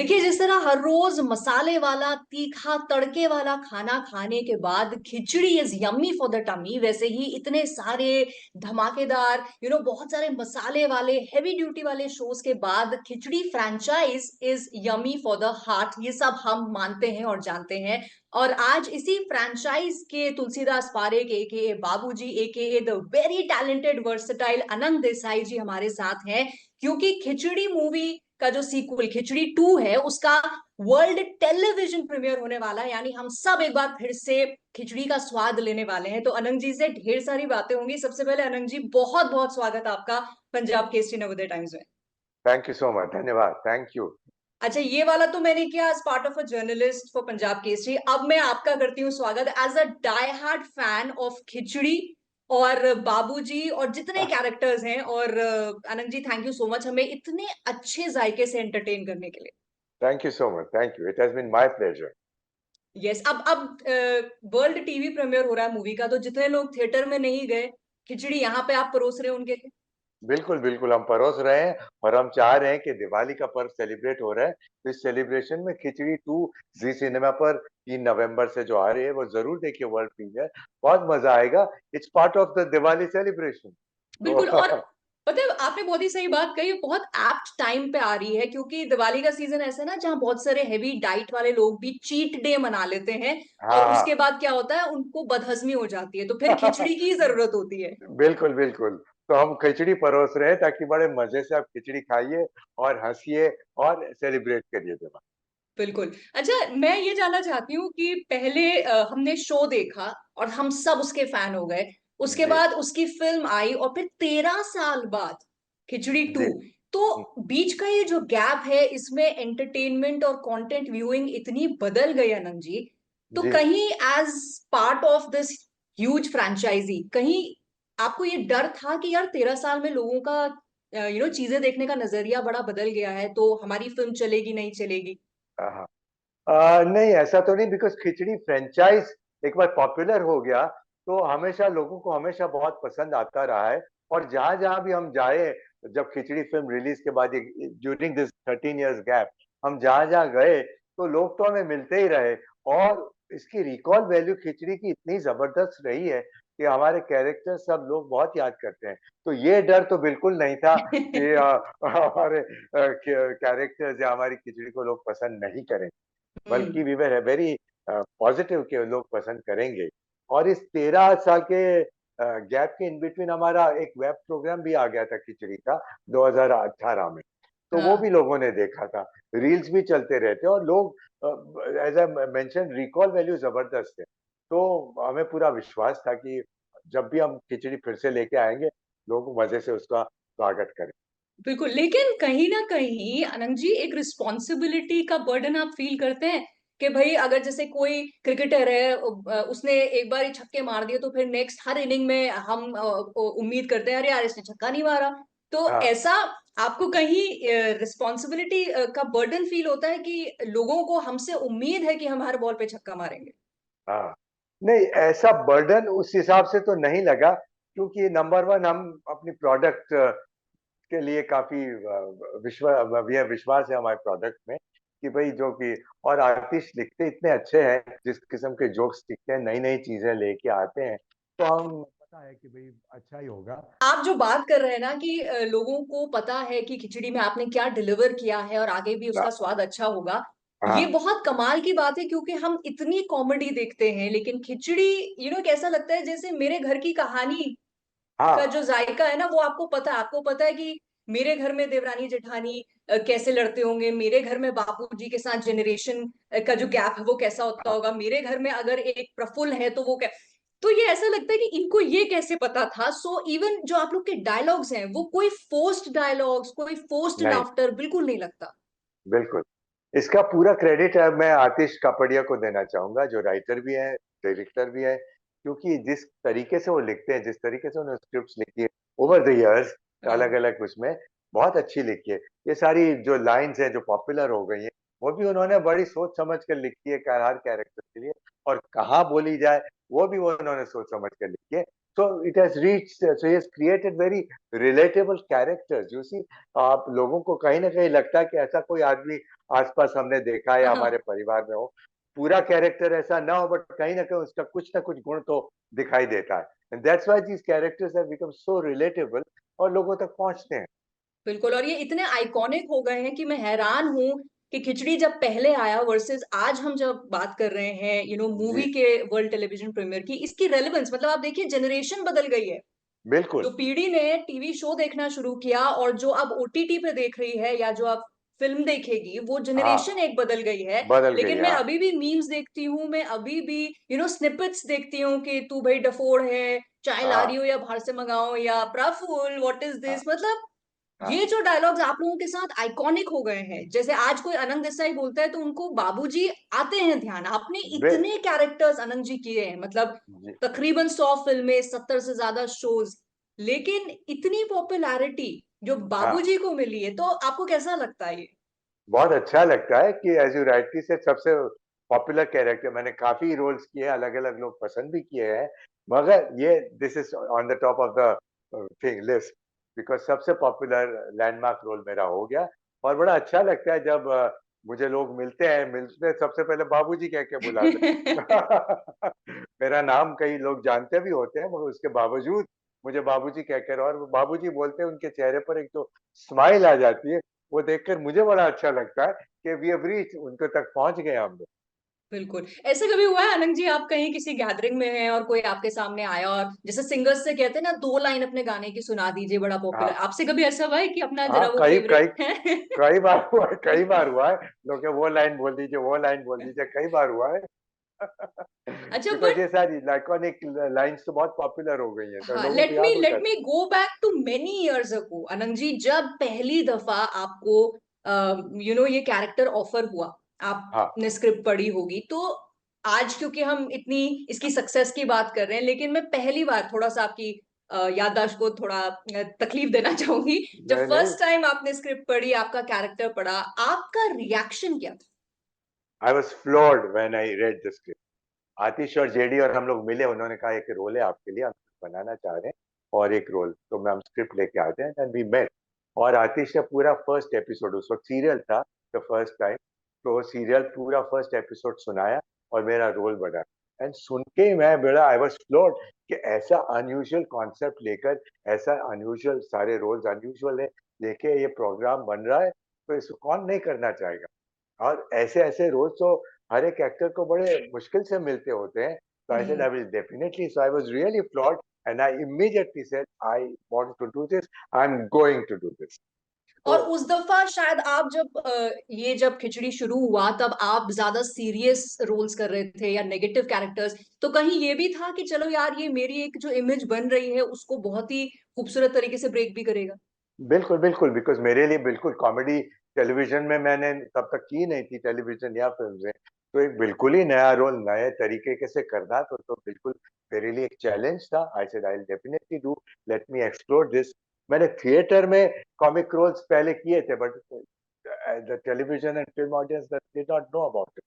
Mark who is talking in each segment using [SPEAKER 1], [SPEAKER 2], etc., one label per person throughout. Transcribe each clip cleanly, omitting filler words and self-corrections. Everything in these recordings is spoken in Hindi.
[SPEAKER 1] देखिए, जिस तरह हर रोज मसाले वाला तीखा तड़के वाला खाना खाने के बाद Khichdi is yummy for the tummy, वैसे ही इतने सारे धमाकेदार बहुत सारे मसाले वाले हेवी ड्यूटी वाले शोज के बाद Khichdi franchise is yummy for the heart. ये सब हम मानते हैं और जानते हैं। और आज इसी फ्रैंचाइज के तुलसीदास पारेख एके बाबूजी एके द वेरी टैलेंटेड वर्सेटाइल अनंत देसाई जी हमारे साथ हैं, क्योंकि खिचड़ी मूवी का जो सीक्वल खिचड़ी 2 है उसका वर्ल्ड टेलीविजन प्रीमियर होने वाला है। यानी हम सब एक बार फिर से खिचड़ी का स्वाद लेने वाले हैं। तो अनंत जी से ढेर सारी बातें होंगी। सबसे पहले अनंत जी, बहुत बहुत स्वागत आपका पंजाब केसरी नवोदय टाइम्स में।
[SPEAKER 2] थैंक यू सो मच, धन्यवाद, थैंक यू।
[SPEAKER 1] अच्छा, ये वाला तो मैंने किया as part of a journalist for Punjab Kesari. अब मैं आपका करती हूँ स्वागत as a die hard fan of Khichdi और बाबूजी और जितने कैरेक्टर्स हैं। और Anand ji, thank you so much हमें इतने अच्छे जायके से एंटरटेन करने के लिए।
[SPEAKER 2] Thank you so much, thank you, it has been my pleasure.
[SPEAKER 1] Yes, अब वर्ल्ड टीवी प्रीमियर हो रहा है मूवी का, तो जितने लोग थिएटर में नहीं गए, खिचड़ी यहाँ पे आप परोस रहे हैं उनके लिए।
[SPEAKER 2] बिल्कुल बिल्कुल, हम परोस रहे हैं और हम चाह रहे हैं कि दिवाली का पर्व सेलिब्रेट हो रहा है, तो इस सेलिब्रेशन में खिचड़ी 2 जी सिनेमा पर 3 नवंबर से जो आ रही है वो जरूर देखिए, वर्ल्ड प्रीमियर। बहुत मजा आएगा। It's part of the Diwali celebration.
[SPEAKER 1] बिल्कुल। और
[SPEAKER 2] तो
[SPEAKER 1] पता है, आपने बहुत ही सही बात कही, बहुत एप्ट टाइम पे आ रही है, क्योंकि दिवाली का सीजन ऐसा है ना जहाँ बहुत सारे हेवी डाइट वाले लोग भी चीट डे मना लेते हैं। और
[SPEAKER 2] हाँ
[SPEAKER 1] उसके बाद क्या होता है, उनको बदहजमी हो जाती है, तो फिर
[SPEAKER 2] हाँ।
[SPEAKER 1] खिचड़ी की जरूरत होती है।
[SPEAKER 2] बिल्कुल बिल्कुल। तो हम खिचड़ी परोस रहे हैं ताकि बड़े मजे से आप खिचड़ी खाइए और हंसिए और सेलिब्रेट करिए दिवाली।
[SPEAKER 1] बिल्कुल। अच्छा, मैं ये जानना चाहती हूँ कि पहले हमने शो देखा और हम सब उसके फैन हो गए। उसके
[SPEAKER 2] जी
[SPEAKER 1] बाद उसकी फिल्म आई और फिर 13 साल बाद खिचड़ी
[SPEAKER 2] जी।
[SPEAKER 1] 2। तो बीच का ये जो गैप है, इसमें एंटरटेनमेंट और कंटेंट व्यूइंग इतनी बदल गई अनंत जी। तो
[SPEAKER 2] जी।
[SPEAKER 1] कहीं as part of this huge franchise, कहीं आपको ये डर था कि यार 13 साल में लोगों का चीजें देखने का नजरिया बड़ा बदल गया है, तो हमारी फिल्म चलेगी नहीं चलेगी?
[SPEAKER 2] हाँ। नहीं, ऐसा तो नहीं, बिकॉज खिचड़ी फ्रेंचाइज एक बार पॉपुलर हो गया तो हमेशा लोगों को हमेशा बहुत पसंद आता रहा है। और जहां जहां भी हम जाए, जब खिचड़ी फिल्म रिलीज के बाद ड्यूरिंग दिस 13 years गैप, हम जहां जहां गए तो लोग तो हमें मिलते ही रहे। और इसकी रिकॉल वैल्यू खिचड़ी की इतनी जबरदस्त रही है कि हमारे कैरेक्टर सब लोग बहुत याद करते हैं। तो ये डर तो बिल्कुल नहीं था कि हमारे कैरेक्टर्स या हमारी खिचड़ी को लोग पसंद नहीं करें,
[SPEAKER 1] हम्म।
[SPEAKER 2] बल्कि वी वर वेरी पॉजिटिव के लोग पसंद करेंगे। और इस 13 साल के गैप के इन बिटवीन हमारा एक वेब प्रोग्राम भी आ गया था खिचड़ी का, 2018 में। तो वो भी
[SPEAKER 1] हाँ।
[SPEAKER 2] लोगों ने देखा था। रील्स भी चलते रहते और लोग, as I mention, recall value जबरदस्त है। तो हमें पूरा विश्वास था कि जब भी हम खिचड़ी फिर से लेके आएंगे, लोग मजे से उसका स्वागत करें।
[SPEAKER 1] बिल्कुल, लेकिन कहीं ना कहीं आनंद जी, एक रिस्पॉन्सिबिलिटी का बर्डन आप फील करते हैं कि भाई अगर जैसे कोई क्रिकेटर है, उसने एक बार ही छक्के मार दिए, तो फिर नेक्स्ट हर इनिंग में हम उम्मीद करते हैं अरे यार इसने छक्का नहीं मारा। तो
[SPEAKER 2] हाँ
[SPEAKER 1] ऐसा आपको कहीं रिस्पॉन्सिबिलिटी का बर्डन फील होता है कि लोगों को हमसे उम्मीद है कि हम हर बॉल पे छक्का मारेंगे?
[SPEAKER 2] हाँ। नहीं, ऐसा बर्डन उस हिसाब से तो नहीं लगा, क्योंकि नंबर वन, हम अपनी प्रोडक्ट के लिए काफी विश्वास है हमारे प्रोडक्ट में कि भाई जो कि, और आर्टिस्ट लिखते इतने अच्छे हैं, जिस किस्म के जोक्स लिखते हैं, नई नई चीजें लेके आते हैं, तो हम पता है कि भाई अच्छा ही होगा।
[SPEAKER 1] आप जो बात कर रहे हैं ना कि लोगों को पता है कि खिचड़ी में आपने क्या डिलीवर किया है और आगे भी उसका स्वाद अच्छा होगा, ये
[SPEAKER 2] हाँ
[SPEAKER 1] बहुत कमाल की बात है, क्योंकि हम इतनी कॉमेडी देखते हैं लेकिन खिचड़ी कैसा लगता है जैसे मेरे घर की कहानी का
[SPEAKER 2] हाँ।
[SPEAKER 1] जो जायका है ना, वो आपको पता है कि मेरे घर में देवरानी जेठानी कैसे लड़ते होंगे, मेरे घर में बापूजी के साथ जनरेशन का जो गैप है वो कैसा होता
[SPEAKER 2] हाँ।
[SPEAKER 1] होगा, मेरे घर में अगर एक प्रफुल्ल है तो वो तो ये ऐसा लगता है कि इनको ये कैसे पता था। सो इवन जो आप लोग के डायलॉग्स हैं वो कोई फोर्स्ड डायलॉग्स, कोई फोर्स्ड
[SPEAKER 2] नहीं,
[SPEAKER 1] लाफ्टर बिल्कुल नहीं लगता।
[SPEAKER 2] बिल्कुल। इसका पूरा क्रेडिट मैं आतिश कापड़िया को देना चाहूंगा, जो राइटर भी है, डायरेक्टर भी है। क्योंकि जिस तरीके से वो लिखते हैं, जिस तरीके से उन्होंने स्क्रिप्ट्स लिखी है ओवर द इयर्स, अलग
[SPEAKER 1] हाँ।
[SPEAKER 2] अलग उसमें बहुत अच्छी लिखी है। ये सारी जो लाइंस हैं जो पॉपुलर हो गई हैं, वो भी उन्होंने बड़ी सोच समझ कर लिखी है हर कैरेक्टर के लिए। और कहाँ बोली जाए, वो भी वो उन्होंने सोच समझ कर लिखी है। So it has reached, so he has created very relatable characters. You see, आप लोगों को कहीं ना कहीं लगता है कि ऐसा कोई आदमी आसपास हमने देखा है या हमारे परिवार में हो। पूरा कैरेक्टर ऐसा ना हो, बट कहीं ना कहीं उसका कुछ ना कुछ गुण तो दिखाई देता है। And that's why these characters have become so relatable और लोगों तक पहुंचते हैं।
[SPEAKER 1] बिल्कुल, और ये इतने आइकॉनिक हो गए हैं कि मैं हैरान हूँ कि खिचड़ी जब पहले आया वर्सेस आज हम जब बात कर रहे हैं मूवी
[SPEAKER 2] जी,
[SPEAKER 1] के वर्ल्ड टेलीविजन प्रीमियर की, इसकी रेलेवेंस मतलब आप देखिए जनरेशन बदल गई है।
[SPEAKER 2] बिल्कुल।
[SPEAKER 1] जो पीढ़ी ने टीवी शो देखना शुरू किया और जो अब ओटीटी पे देख रही है या जो अब फिल्म देखेगी, वो
[SPEAKER 2] हाँ,
[SPEAKER 1] जनरेशन एक बदल गई है।
[SPEAKER 2] बदल गई
[SPEAKER 1] लेकिन
[SPEAKER 2] है,
[SPEAKER 1] मैं
[SPEAKER 2] हाँ।
[SPEAKER 1] अभी भी मीम्स देखती हूँ, मैं अभी भी स्निपेट्स देखती हूँ कि तू भाई डफोड़ है, चाय ला रही
[SPEAKER 2] हाँ,
[SPEAKER 1] हो या बाहर से मंगाओ, या प्रफुल व्हाट इज
[SPEAKER 2] हाँ,
[SPEAKER 1] दिस, मतलब
[SPEAKER 2] हाँ।
[SPEAKER 1] ये जो डायलॉग्स आप लोगों के साथ आइकॉनिक हो गए हैं। जैसे आज कोई अनंत देसाई बोलता है तो उनको बाबूजी आते हैं ध्यान। आपने
[SPEAKER 2] बे
[SPEAKER 1] इतने कैरेक्टर्स अनंत जी किए हैं, मतलब
[SPEAKER 2] जी,
[SPEAKER 1] तकरीबन 100 फिल्में, 70 से ज्यादा शोज, लेकिन इतनी पॉपुलैरिटी जो
[SPEAKER 2] हाँ।
[SPEAKER 1] बाबूजी को मिली है, तो आपको कैसा लगता है ये?
[SPEAKER 2] बहुत अच्छा लगता है कि एज यू राइटली से सबसे पॉपुलर कैरेक्टर, मैंने काफी रोल्स किए हैं, अलग अलग लोग पसंद भी किए हैं, मगर ये this is on the top of the thing list, because सबसे पॉपुलर लैंडमार्क रोल मेरा हो गया। और बड़ा अच्छा लगता है जब मुझे लोग मिलते सबसे पहले बाबूजी कह के बुलाते हैं। मेरा नाम कई लोग जानते भी होते हैं, मगर उसके बावजूद मुझे बाबूजी कहकर, और वो बाबूजी बोलते हैं, उनके चेहरे पर एक तो स्माइल आ जाती है। वो देखकर मुझे बड़ा अच्छा लगता है कि वी हैव रीच, उनके तक पहुंच गए हम लोग।
[SPEAKER 1] बिल्कुल। ऐसे कभी हुआ है अनंत जी, आप कहीं किसी गैदरिंग में हैं और कोई आपके सामने आया और जैसे सिंगर्स से कहते हैं ना, 2 लाइन अपने गाने की सुना दीजिए, बड़ा पॉपुलर,
[SPEAKER 2] हाँ,
[SPEAKER 1] आपसे कभी ऐसा हुआ है कि अपना
[SPEAKER 2] हाँ,
[SPEAKER 1] जरा वो
[SPEAKER 2] कई
[SPEAKER 1] फेवरेट
[SPEAKER 2] कई
[SPEAKER 1] है?
[SPEAKER 2] कई बार हुआ है, कई बार हुआ है। लोग के वो लाइन बोल दीजिए, वो लाइन बोल दीजिए, कई बार हुआ है।
[SPEAKER 1] अच्छा,
[SPEAKER 2] बिकॉज
[SPEAKER 1] बट
[SPEAKER 2] ये सारी आइकॉनिक लाइंस तो बहुत पॉपुलर हो गई हैं, तो
[SPEAKER 1] हाँ,
[SPEAKER 2] लोगों को
[SPEAKER 1] लेट मी
[SPEAKER 2] याद हो
[SPEAKER 1] लेट
[SPEAKER 2] जाती
[SPEAKER 1] me go back to many years ago. Anant ji, जब पहली दफा आपको ये कैरेक्टर ऑफर हुआ,
[SPEAKER 2] है। हाँ,
[SPEAKER 1] आपने स्क्रिप्ट पढ़ी होगी, तो आज क्योंकि हम इतनी इसकी सक्सेस की बात कर रहे हैं, लेकिन मैं पहली बार थोड़ा सा आपकी याददाश्त को थोड़ा तकलीफ देना चाहूंगी। जब
[SPEAKER 2] नहीं नहीं,
[SPEAKER 1] फर्स्ट टाइम आपने स्क्रिप्ट पढ़ी, आपका कैरेक्टर पढ़ा, आपका रिएक्शन क्या था?
[SPEAKER 2] I was floored when I read the script. Atish और जेडी और हम लोग मिले, उन्होंने कहा एक रोल है आपके लिए, हम बनाना चाह रहे हैं, और एक रोल तो मैं हम स्क्रिप्ट लेके आते हैं, एंड वी मेट। और आतिश ने पूरा फर्स्ट एपिसोड, उस वक्त सीरियल था द फर्स्ट टाइम, तो सीरियल पूरा फर्स्ट एपिसोड सुनाया और मेरा रोल बना। एंड सुन के मैं बड़ा आई वाज फ्लोर्ड कि ऐसा अनयूजुअल कॉन्सेप्ट लेकर, ऐसा अनयूजुअल, सारे रोल्स अनयूजुअल है, लेके ये प्रोग्राम बन रहा है, तो इसको कौन नहीं करना चाहेगा। और ऐसे ऐसे रोल तो हर एक एक्टर को बड़े मुश्किल से मिलते होते हैं। तो I said
[SPEAKER 1] hmm.
[SPEAKER 2] I will definitely, so I was really floored, and I immediately said I want to do this, I am going to do this. तो
[SPEAKER 1] और उस दफा शायद आप जब ये जब खिचड़ी शुरू हुआ, तब आप ज्यादा सीरियस रोल्स कर रहे थे या नेगेटिव कैरेक्टर्स, तो कहीं ये भी था कि चलो यार, ये मेरी एक जो इमेज बन रही है उसको बहुत ही खूबसूरत तरीके से ब्रेक भी करेगा?
[SPEAKER 2] बिल्कुल बिल्कुल, बिकॉज मेरे लिए बिल्कुल कॉमेडी टेलीविजन में मैंने तब तक की नहीं थी, टेलीविजन या फिल्म में। तो एक बिल्कुल ही नया रोल नए तरीके के से करना, तो बिल्कुल मेरे लिए एक चैलेंज था। I said I will definitely do, let me explore this. मैंने थिएटर में कॉमिक रोल्स पहले किए थे, but the television and film audience did not know about it.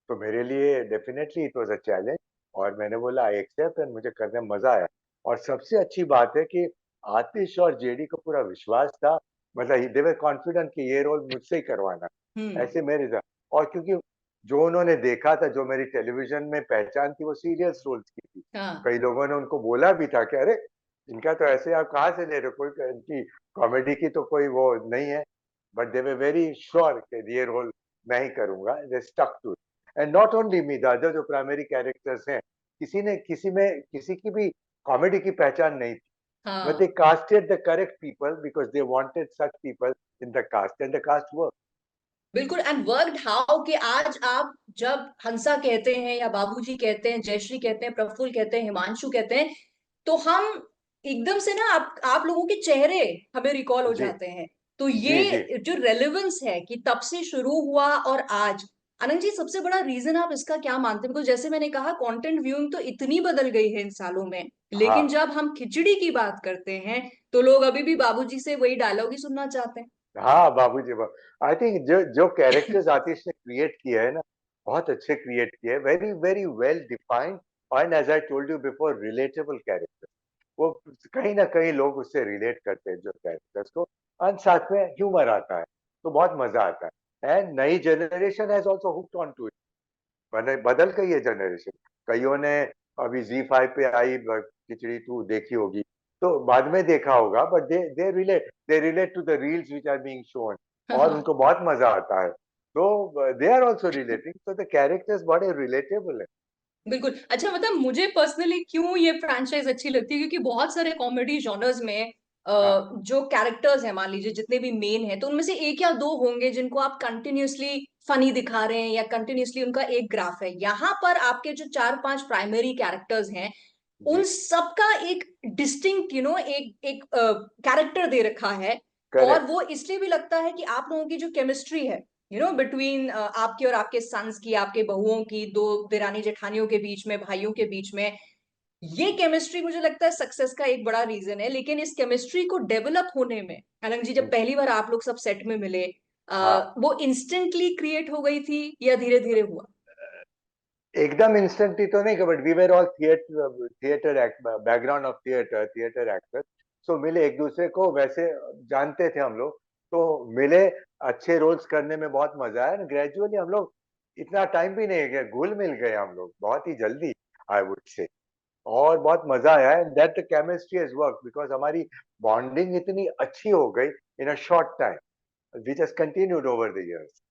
[SPEAKER 2] तो मेरे लिए definitely it was a challenge, और मैंने बोला आई एक्सेप्ट, एंड मुझे करने में मजा आया। और सबसे अच्छी बात है कि आतिश और जेडी को पूरा विश्वास था, मतलब दे वर कॉन्फिडेंट कि ये रोल मुझसे ही करवाना,
[SPEAKER 1] हम्म।
[SPEAKER 2] ऐसे मेरे साथ। और क्योंकि जो उन्होंने देखा था, जो मेरी टेलीविजन में पहचान थी, वो सीरियस रोल्स की थी।
[SPEAKER 1] हाँ।
[SPEAKER 2] कई लोगों ने उनको बोला भी था कि अरे, इनका तो ऐसे आप कहाँ से ले रहे हो, कोई इनकी कॉमेडी की तो कोई वो नहीं है। But they were very sure कि ये रोल मैं ही करूंगा, they stuck to it. And not only me, the other जो प्राइमरी कैरेक्टर्स हैं, किसी की भी कॉमेडी की पहचान नहीं, but they
[SPEAKER 1] हाँ,
[SPEAKER 2] casted the correct people because they wanted such people in the cast, and the cast worked.
[SPEAKER 1] बिल्कुल, एंड वर्कड हाउ कि आज आप जब हंसा कहते हैं या बाबूजी कहते हैं, जयश्री कहते हैं, प्रफुल्ल कहते हैं, हिमांशु कहते हैं, तो हम एकदम से ना आप लोगों के चेहरे हमें रिकॉल हो
[SPEAKER 2] जी,
[SPEAKER 1] जाते हैं। तो
[SPEAKER 2] जी, जी।
[SPEAKER 1] ये जो रेलेवेंस है कि तब से शुरू हुआ और आज, आनंद जी, सबसे बड़ा रीजन आप इसका क्या मानते हैं? बिकॉज जैसे मैंने कहा, कंटेंट व्यूइंग तो इतनी बदल गई है इन सालों में, लेकिन
[SPEAKER 2] हाँ,
[SPEAKER 1] जब हम खिचड़ी की बात करते हैं, तो लोग अभी भी बाबूजी से वही डायलॉग ही सुनना चाहते हैं।
[SPEAKER 2] हाँ, बाबूजी। आई थिंक जो जो कैरेक्टर्स आतिश ने क्रिएट किए हैं ना, बहुत अच्छे क्रिएट किए हैं, very very well defined, and as I told you before, relatable character. वो कहीं ना कहीं लोग उससे रिलेट करते हैं जो कैरेक्टर्स को, और साथ में ह्यूमर आता है, तो बहुत मजा आता है। एंड नई generation has also hooked on to it, बदल गई है जनरेशन। कईयों ने अभी Z5 पे आई खिचड़ी 2 देखी होगी, तो बाद में देखा होगा, but they relate to the reels which are being shown, और उनको बहुत मजा आता है। तो दे आर आल्सो रिलेटिंग, तो द कैरेक्टर्स बड़े रिलेटेबल है।
[SPEAKER 1] बिल्कुल। अच्छा, मतलब मुझे पर्सनली क्यों ये फ्रैंचाइज अच्छी लगती है, क्योंकि बहुत सारे कॉमेडी जॉनर्स में
[SPEAKER 2] हाँ
[SPEAKER 1] जो कैरेक्टर्स हैं, मान लीजिए जितने भी मेन हैं, तो उनमें से एक या दो होंगे जिनको आप कंटिन्यूअसली फनी दिखा रहे हैं या कंटिन्यूअसली उनका एक ग्राफ है। यहाँ पर आपके जो चार पांच प्राइमरी कैरेक्टर्स हैं, उन
[SPEAKER 2] जी,
[SPEAKER 1] सबका एक डिस्टिंक्ट एक एक कैरेक्टर दे रखा है। और
[SPEAKER 2] करेक्ट।
[SPEAKER 1] वो इसलिए भी लगता है कि आप लोगों की जो केमिस्ट्री है बिटवीन आपके और आपके सन्स की, आपके बहुओं की, दो देरानी जेठानियों के बीच में, भाइयों के बीच में, ये केमिस्ट्री मुझे लगता है सक्सेस का एक बड़ा रीजन है। लेकिन इस केमिस्ट्री को डेवलप होने में, अलंग जी, जब पहली बार आप लोग सब सेट में मिले,
[SPEAKER 2] हाँ,
[SPEAKER 1] वो इंस्टेंटली क्रिएट हो गई थी या धीरे धीरे हुआ?
[SPEAKER 2] एकदम इंस्टेंटली तो नहीं, but we were all theatre theatre background of theatre actors. So मिले एक दूसरे को, वैसे जानते थे हम लोग, तो मिले, अच्छे रोल्स करने में बहुत मजा आया। ग्रेजुअली हम लोग, इतना टाइम भी नहीं गया, घुल मिल गए हम लोग बहुत ही जल्दी, आई वुड से। और बहुत मजा आया है, that the chemistry has work, because हमारी बॉन्डिंग इतनी अच्छी हो गई in a short time, which has continued over the years,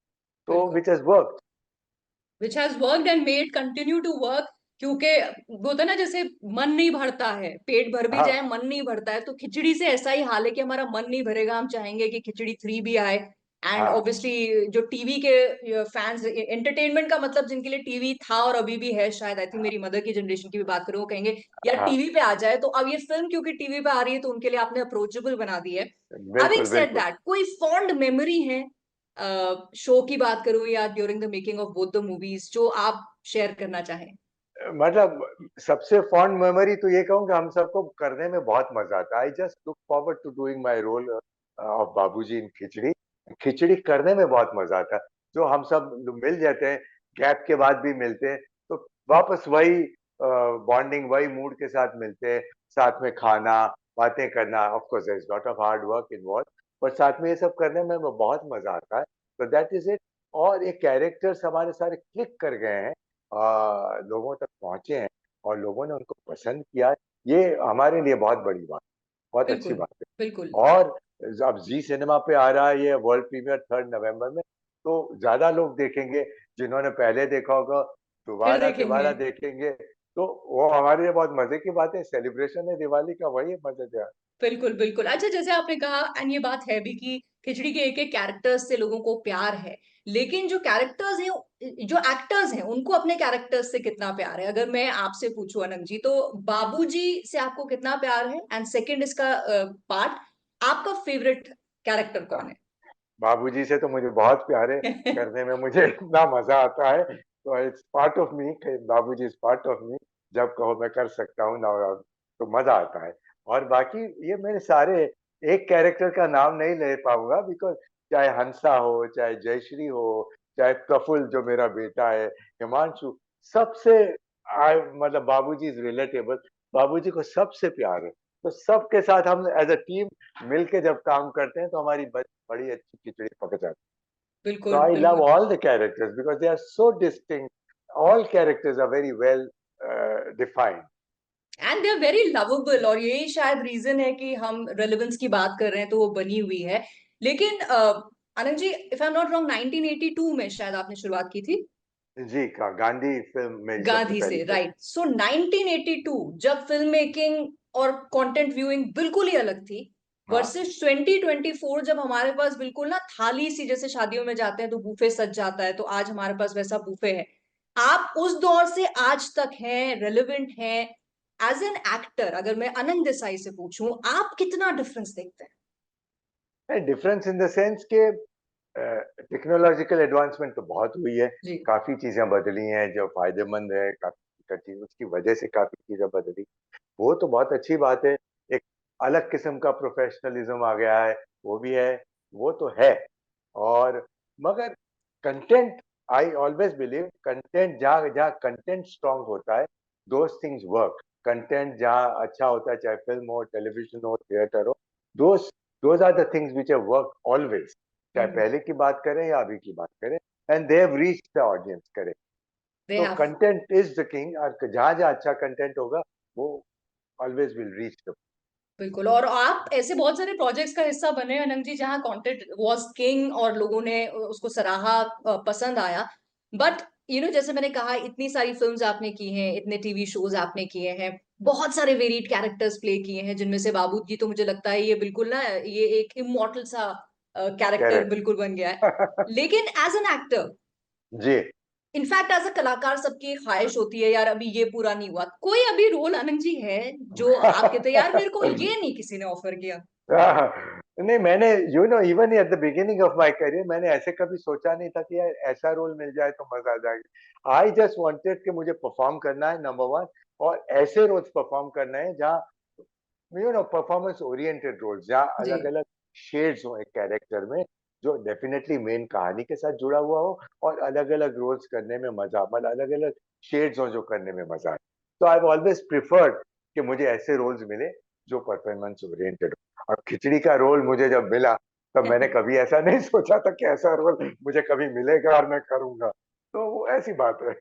[SPEAKER 2] तो
[SPEAKER 1] बिल्कुल।
[SPEAKER 2] Which has work.
[SPEAKER 1] Which has worked and made continue to work. क्योंकि वो होता है ना, जैसे मन नहीं भरता है, पेट भर भी जाए
[SPEAKER 2] हाँ
[SPEAKER 1] मन नहीं भरता है, तो खिचड़ी से ऐसा ही हाल है कि हमारा मन नहीं भरेगा, हम चाहेंगे कि खिचड़ी 3 भी आए। एंड
[SPEAKER 2] हाँ
[SPEAKER 1] ऑब्वियसली जो टीवी के फैंस, एंटरटेनमेंट का मतलब जिनके लिए टीवी था और अभी भी है, शायद आई थिंक मेरी मदर की जनरेशन की भी बात करूं, वो कहेंगे यार
[SPEAKER 2] हाँ,
[SPEAKER 1] टीवी पे आ जाए। तो अब ये फिल्म क्योंकि टीवी पे आ रही है, तो उनके लिए आपने अप्रोचेबल बना दी है। हैविंग
[SPEAKER 2] बिल्कुल
[SPEAKER 1] सेड
[SPEAKER 2] बिल्कुल।
[SPEAKER 1] दैट, कोई फॉन्ड मेमोरी है शो की बात करूं या during the making of both the movies, जो आप शेयर करना चाहें?
[SPEAKER 2] मतलब सबसे फॉन्ड मेमोरी तो ये कहूँ कि हम सबको करने में बहुत मजा आता है। I just look forward to doing my role of Babuji in खिचड़ी। खिचड़ी करने में बहुत मजा आता है, जो हम सब लोग मिल जाते हैं, गैप के बाद भी मिलते हैं, तो वापस वही बॉन्डिंग, वही मूड के साथ मिलते हैं, साथ में खाना, बातें करना। Of course there is lot of hard work involve, पर साथ में ये सब करने में बहुत मजा आता है। तो दैट इज इट। और ये कैरेक्टर्स हमारे सारे क्लिक कर गए हैं, लोगों तक पहुंचे हैं, और लोगों ने उनको पसंद किया। ये हमारे लिए बहुत बड़ी बात, बहुत अच्छी
[SPEAKER 1] बिल्कुल।
[SPEAKER 2] बात
[SPEAKER 1] बिल्कुल।
[SPEAKER 2] है। और अब जी सिनेमा पे आ रहा है ये वर्ल्ड प्रीमियर 3 नवंबर में, तो ज्यादा लोग देखेंगे। जिन्होंने पहले देखा होगा,
[SPEAKER 1] फिर
[SPEAKER 2] दोबारा
[SPEAKER 1] देखेंगे।
[SPEAKER 2] दोबारा देखेंगे। तो वो हमारे लिए बहुत मजे की बात है, सेलिब्रेशन है दिवाली का, वही मजेदार।
[SPEAKER 1] बिल्कुल बिल्कुल। अच्छा, जैसे आपने कहा, एंड ये बात है भी कि खिचड़ी के एक एक कैरेक्टर्स से लोगों को प्यार है, लेकिन जो कैरेक्टर्स हैं, जो एक्टर्स हैं, उनको अपने कैरेक्टर्स से कितना प्यार है? अगर मैं आपसे पूछूं अनंत जी, तो बाबूजी से आपको कितना प्यार है? एंड सेकंड इसका पार्ट, आपका फेवरेट कैरेक्टर कौन
[SPEAKER 2] बाबूजी से तो मुझे बहुत प्यार है,
[SPEAKER 1] है?
[SPEAKER 2] करने में मुझे इतना मजा आता है। तो इट्स पार्ट ऑफ मी, बाबूजी इज पार्ट ऑफ मी। जब कहो मैं कर सकता हूँ ना, तो मजा आता है। और बाकी ये मेरे सारे, एक कैरेक्टर का नाम नहीं ले पाऊंगा, बिकॉज चाहे हंसा हो, चाहे जयश्री हो, चाहे प्रफुल्ल जो मेरा बेटा है, हिमांशु, सबसे मतलब बाबूजी इज रिलेटेबल। बाबूजी को सबसे प्यार है, तो सबके साथ हम एज अ टीम मिलके जब काम करते हैं, तो हमारी बड़ी अच्छी खिचड़ी पक जाती है। So
[SPEAKER 1] बिल्कुल
[SPEAKER 2] I love
[SPEAKER 1] बिल्कुल।
[SPEAKER 2] all the characters because they are so distinct. All characters are very well defined.
[SPEAKER 1] And they are very lovable, और यही शायद रीजन है कि हम रेलेवेंस की बात कर रहे हैं, तो वो बनी हुई है। लेकिन Anand ji, if I am not wrong, 1982 में शायद आपने शुरुआत की थी
[SPEAKER 2] जी का गांधी फिल्म मेरी सबसे
[SPEAKER 1] गांधी
[SPEAKER 2] पहली
[SPEAKER 1] से,
[SPEAKER 2] फिल्म।
[SPEAKER 1] राइट? सो 1982, जब फिल्म मेकिंग और कंटेंट व्यूइंग बिल्कुल ही अलग थी,
[SPEAKER 2] हाँ
[SPEAKER 1] वर्सेस 2024, जब हमारे पास बिल्कुल ना थाली सी, जैसे शादियों में जाते हैं तो बूफे सज जाता है, तो आज हमारे पास वैसा बूफे है। आप उस दौर से आज तक हैं, रेलेवेंट हैं। एज एन एक्टर, अगर मैं अनंत देसाई से पूछूं, आप कितना डिफरेंस देखते
[SPEAKER 2] डिफरेंस इन द सेंस के टेक्नोलॉजिकल एडवांसमेंट तो बहुत हुई है,
[SPEAKER 1] हैं? जी।
[SPEAKER 2] काफी चीजें बदली हैं जो फायदेमंद है, काफी चीज उसकी वजह से काफी चीजें बदली, वो तो बहुत अच्छी बात है। एक अलग किस्म का प्रोफेशनलिज्म आ गया है, वो भी है, वो तो है। और मगर content, I always believe content, जहाँ जहाँ कंटेंट स्ट्रांग होता है, दोज थिंग्स वर्क। कंटेंट जहाँ अच्छा होता है, चाहे फिल्म हो, टेलीविजन हो, थिएटर हो, those those are the things which have worked always, चाहे
[SPEAKER 1] हम्म।
[SPEAKER 2] पहले की बात करें या अभी की बात करें, and they have reached the audience, correct.
[SPEAKER 1] They
[SPEAKER 2] तो
[SPEAKER 1] have.
[SPEAKER 2] Content is the king, और जहाँ जहाँ अच्छा कंटेंट होगा वो ऑलवेज विल रीच द।
[SPEAKER 1] बिल्कुल, और आप ऐसे बहुत सारे प्रोजेक्ट्स का हिस्सा बने अनंत जी जहां कंटेंट वाज किंग और लोगों ने उसको सराहा, पसंद आया। बट जैसे मैंने कहा, इतनी सारी फिल्म्स आपने की हैं, इतने टीवी शोज आपने किए हैं, बहुत सारे वेरिड कैरेक्टर्स प्ले किए हैं, जिनमें से बाबू जी तो मुझे लगता है ये बिल्कुल ना, ये एक इमॉर्टल सा कैरेक्टर
[SPEAKER 2] करेक्ट।
[SPEAKER 1] बिल्कुल बन गया है। लेकिन एज एन एक्टर,
[SPEAKER 2] जी।
[SPEAKER 1] इनफैक्ट एज अ कलाकार सबकी एक ख्वाहिश होती है, यार अभी ये पूरा नहीं हुआ, कोई अभी रोल आनंद जी है जो आप कहते हैं यार मेरे को ये नहीं किसी ने ऑफर किया?
[SPEAKER 2] नहीं, मैंने even at the beginning of my career मैंने ऐसे कभी सोचा नहीं था कि यार ऐसा रोल मिल जाए तो मजा आ जाएगा। आई जस्ट वांटेड कि मुझे परफॉर्म करना है, नंबर वन, और ऐसे रोल्स परफॉर्म करना है जहाँ परफॉर्मेंस ओरिएंटेड रोल्स, जहाँ
[SPEAKER 1] जी।
[SPEAKER 2] अलग अलग शेड्स हो एक कैरेक्टर में, जो डेफिनेटली मेन कहानी के साथ जुड़ा हुआ हो, और अलग अलग रोल्स करने में मजा, मतलब अलग अलग शेड्स हो जो करने में मजा आए। तो आई ऑलवेज प्रिफर्ड कि मुझे ऐसे रोल्स मिले जो परफॉर्मेंस ओरिएंटेड हो। और खिचड़ी का रोल मुझे जब मिला, तब मैंने कभी ऐसा नहीं सोचा था कि ऐसा रोल मुझे कभी मिलेगा और मैं करूंगा। तो वो ऐसी बात है।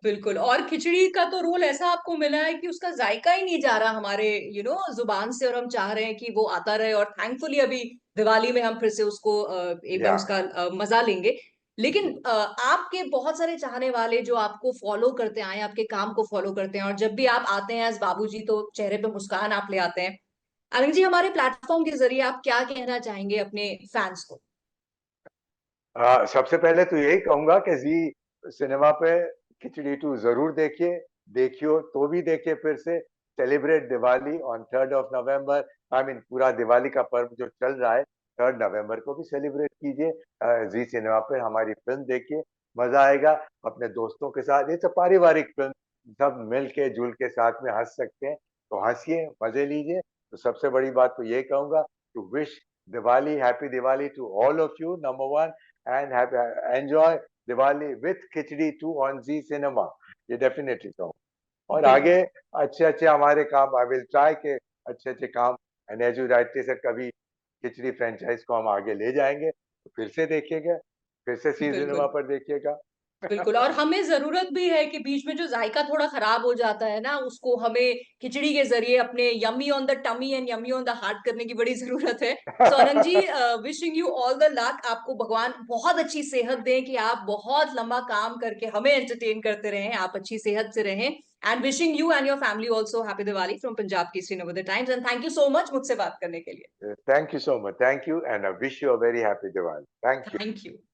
[SPEAKER 1] बिल्कुल, और खिचड़ी का तो रोल ऐसा आपको मिला है कि उसका जायका ही नहीं जा रहा हमारे जुबान से, और हम चाह रहे हैं कि वो आता रहे, और थैंकफुली अभी दिवाली में हम फिर से उसको एक बार
[SPEAKER 2] या
[SPEAKER 1] उसका मजा लेंगे। लेकिन
[SPEAKER 2] जी।
[SPEAKER 1] आपके बहुत सारे चाहने वाले जो आपको फॉलो करते आए, आपके काम को फॉलो करते हैं, और जब भी आप आते हैं एज बाबूजी तो चेहरे पे मुस्कान आप ले आते हैं। अनंत जी, हमारे प्लेटफॉर्म के जरिए आप क्या कहना चाहेंगे अपने फैंस को?
[SPEAKER 2] सबसे पहले तो यही कहूंगा कि जी सिनेमा पे खिचड़ी टू जरूर देखिए, देखियो तो भी देखिए फिर से। Celebrate Diwali on 3rd of November। I mean पूरा दिवाली का पर्व जो चल रहा है, 3rd November को भी सेलिब्रेट कीजिए। जी सिनेमा पे हमारी फिल्म देखिए, मजा आएगा। अपने दोस्तों के साथ, ये सब पारिवारिक फिल्म, सब मिल के जुल के साथ में हंस सकते हैं, तो हंसिए, मजे लीजिए। तो सबसे बड़ी बात तो ये कहूंगा, to wish Diwali, happy Diwali to all of you, number one, and have enjoy Diwali with Khichdi too on Z Cinema। ये डेफिनेटली कहूँ। और आगे
[SPEAKER 1] बिल्कुल।
[SPEAKER 2] अच्छे अच्छे हमारे काम, आई विल ट्राई के अच्छे अच्छे काम, एंड एज यू राइटली से कभी खिचड़ी फ्रेंचाइज को हम आगे ले जाएंगे, तो फिर से देखिएगा, फिर से सी सिनेमा
[SPEAKER 1] बिल्कुल।
[SPEAKER 2] पर देखिएगा।
[SPEAKER 1] बिल्कुल, और हमें जरूरत भी है कि बीच में जो जायका थोड़ा खराब हो जाता है ना, उसको हमें खिचड़ी के जरिए अपने yummy on the tummy and yummy on the heart करने की बड़ी जरूरत है। So Anant ji, wishing you all the luck, आपको भगवान बहुत अच्छी सेहत दें कि आप बहुत लंबा काम करके हमें एंटरटेन करते रहें, आप अच्छी सेहत से रहें। And wishing you and your family also happy Diwali from Punjab Kesari Navodaya times, and thank you so much मुझसे बात करने के लिए।
[SPEAKER 2] Thank you so much, thank you, and I wish you a very happy Diwali. Thank you.
[SPEAKER 1] Thank you.